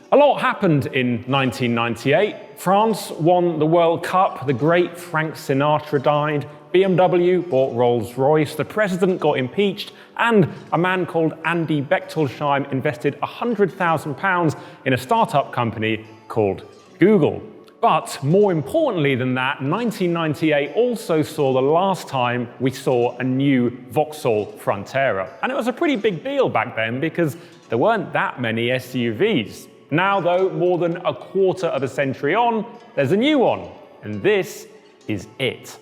A lot happened in 1998. France won the World Cup, the great Frank Sinatra died, BMW bought Rolls-Royce, the president got impeached, and a man called Andy Bechtolsheim invested £100,000 in a startup company called Google. But more importantly than that, 1998 also saw the last time we saw a new Vauxhall Frontera. And it was a pretty big deal back then because there weren't that many SUVs. Now though, more than a quarter of a century on, there's a new one. And this is it.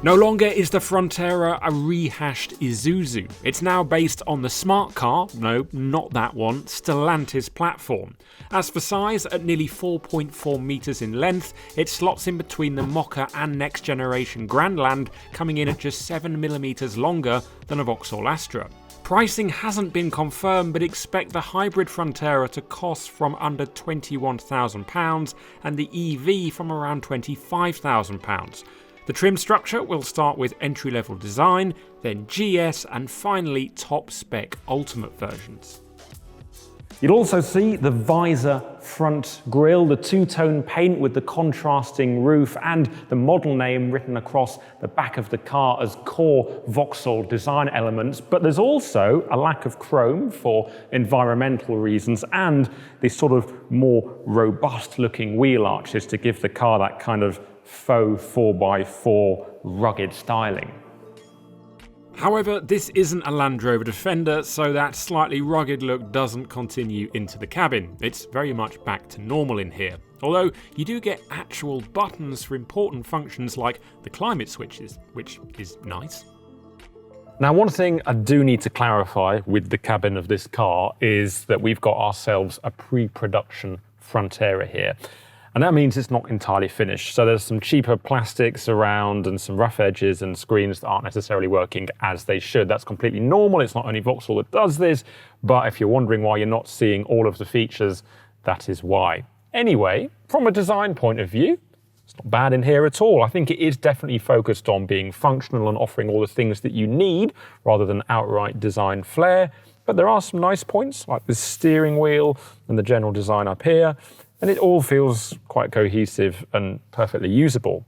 No longer is the Frontera a rehashed Isuzu. It's now based on the smart car, no, not that one, Stellantis platform. As for size, at nearly 4.4 metres in length, it slots in between the Mokka and next generation Grandland, coming in at just 7mm longer than a Vauxhall Astra. Pricing hasn't been confirmed, but expect the hybrid Frontera to cost from under £21,000 and the EV from around £25,000. The trim structure will start with entry-level design, then GS, and finally top-spec Ultimate versions. You'll also see the visor front grille, the two-tone paint with the contrasting roof, and the model name written across the back of the car as core Vauxhall design elements. But there's also a lack of chrome for environmental reasons and these sort of more robust-looking wheel arches to give the car that kind of faux 4x4 rugged styling. However, this isn't a Land Rover Defender, so that slightly rugged look doesn't continue into the cabin. It's very much back to normal in here. Although you do get actual buttons for important functions like the climate switches, which is nice. Now, one thing I do need to clarify with the cabin of this car is that we've got ourselves a pre-production Frontera here. And that means it's not entirely finished. So there's some cheaper plastics around and some rough edges and screens that aren't necessarily working as they should. That's completely normal. It's not only Vauxhall that does this, but if you're wondering why you're not seeing all of the features, that is why. Anyway, from a design point of view, it's not bad in here at all. I think it is definitely focused on being functional and offering all the things that you need rather than outright design flair. But there are some nice points like the steering wheel and the general design up here. And it all feels quite cohesive and perfectly usable.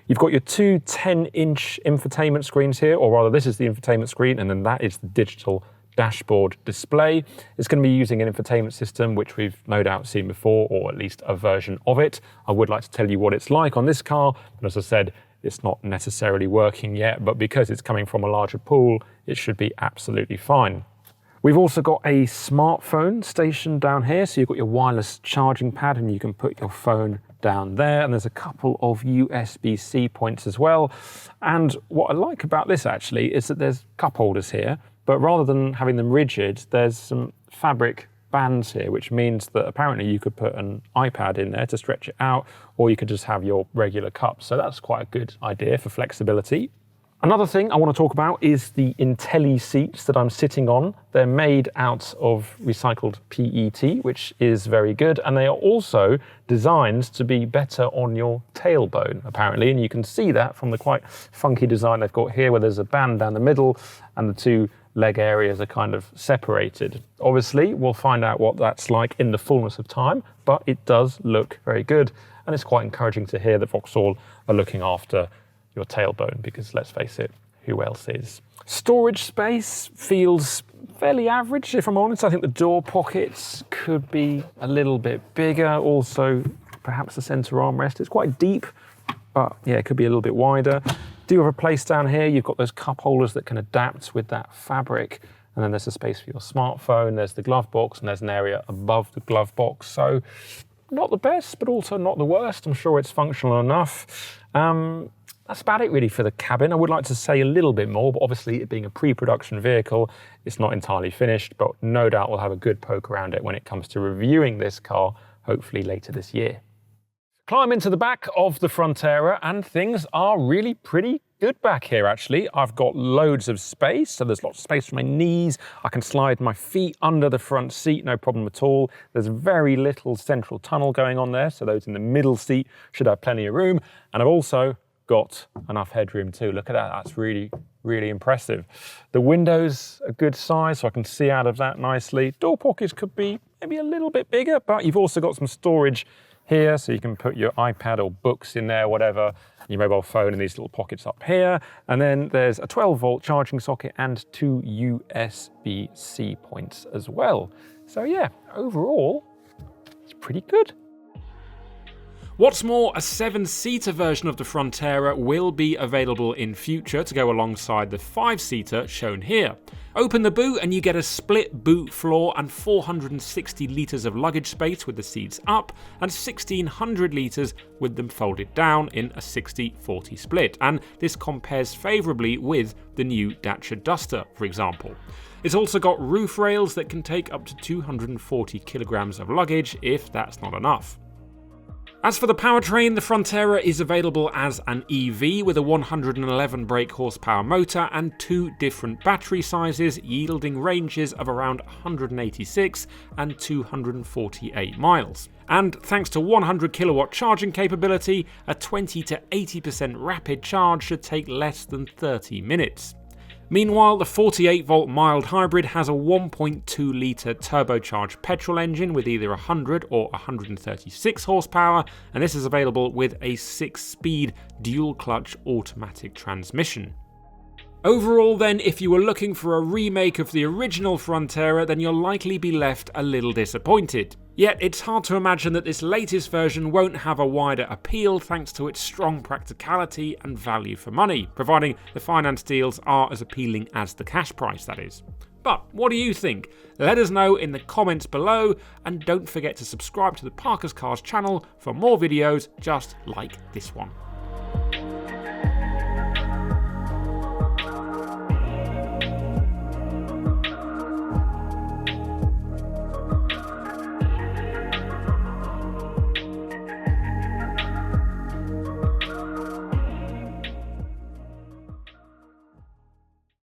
You've got your two 10-inch infotainment screens here, or rather this is the infotainment screen and then that is the digital dashboard display. It's going to be using an infotainment system which we've no doubt seen before, or at least a version of it. I would like to tell you what it's like on this car, but as I said, it's not necessarily working yet, but because it's coming from a larger pool, it should be absolutely fine. We've also got a smartphone station down here, so you've got your wireless charging pad and you can put your phone down there, and there's a couple of USB-C points as well. And what I like about this actually is that there's cup holders here, but rather than having them rigid, there's some fabric bands here, which means that apparently you could put an iPad in there to stretch it out, or you could just have your regular cups. So that's quite a good idea for flexibility. Another thing I want to talk about is the Intelli seats that I'm sitting on. They're made out of recycled PET, which is very good, and they are also designed to be better on your tailbone, apparently, and you can see that from the quite funky design they've got here, where there's a band down the middle and the two leg areas are kind of separated. Obviously, we'll find out what that's like in the fullness of time, but it does look very good, and it's quite encouraging to hear that Vauxhall are looking after your tailbone, because let's face it, who else is? Storage space feels fairly average, if I'm honest. I think the door pockets could be a little bit bigger. Also, perhaps the center armrest is quite deep, but yeah, it could be a little bit wider. Do you have a place down here? You've got those cup holders that can adapt with that fabric. And then there's a space for your smartphone. There's the glove box, and there's an area above the glove box. So not the best, but also not the worst. I'm sure it's functional enough. That's about it really for the cabin. I would like to say a little bit more, but obviously it being a pre-production vehicle, it's not entirely finished, but no doubt we'll have a good poke around it when it comes to reviewing this car, hopefully later this year. Climb into the back of the Frontera and things are really pretty good back here actually. I've got loads of space, so there's lots of space for my knees. I can slide my feet under the front seat, no problem at all. There's very little central tunnel going on there, so those in the middle seat should have plenty of room. And I've also got enough headroom too. Look at that, that's really really impressive. The windows are good size, so I can see out of that nicely. Door pockets could be maybe a little bit bigger, but you've also got some storage here, so you can put your iPad or books in there, whatever, your mobile phone in these little pockets up here. And then there's a 12-volt charging socket and 2 USB-C points as well. So yeah, overall, it's pretty good. What's more, a 7-seater version of the Frontera will be available in future to go alongside the 5-seater shown here. Open the boot and you get a split boot floor and 460 litres of luggage space with the seats up, and 1600 litres with them folded down in a 60-40 split, and this compares favourably with the new Dacia Duster, for example. It's also got roof rails that can take up to 240 kilograms of luggage if that's not enough. As for the powertrain, the Frontera is available as an EV with a 111 brake horsepower motor and 2 different battery sizes, yielding ranges of around 186 and 248 miles. And thanks to 100 kilowatt charging capability, a 20 to 80% rapid charge should take less than 30 minutes. Meanwhile, the 48-volt mild hybrid has a 1.2 litre turbocharged petrol engine with either 100 or 136 horsepower, and this is available with a 6-speed dual-clutch automatic transmission. Overall then, if you were looking for a remake of the original Frontera, then you'll likely be left a little disappointed. Yet it's hard to imagine that this latest version won't have a wider appeal thanks to its strong practicality and value for money, providing the finance deals are as appealing as the cash price, that is. But what do you think? Let us know in the comments below, and don't forget to subscribe to the Parker's Cars channel for more videos just like this one.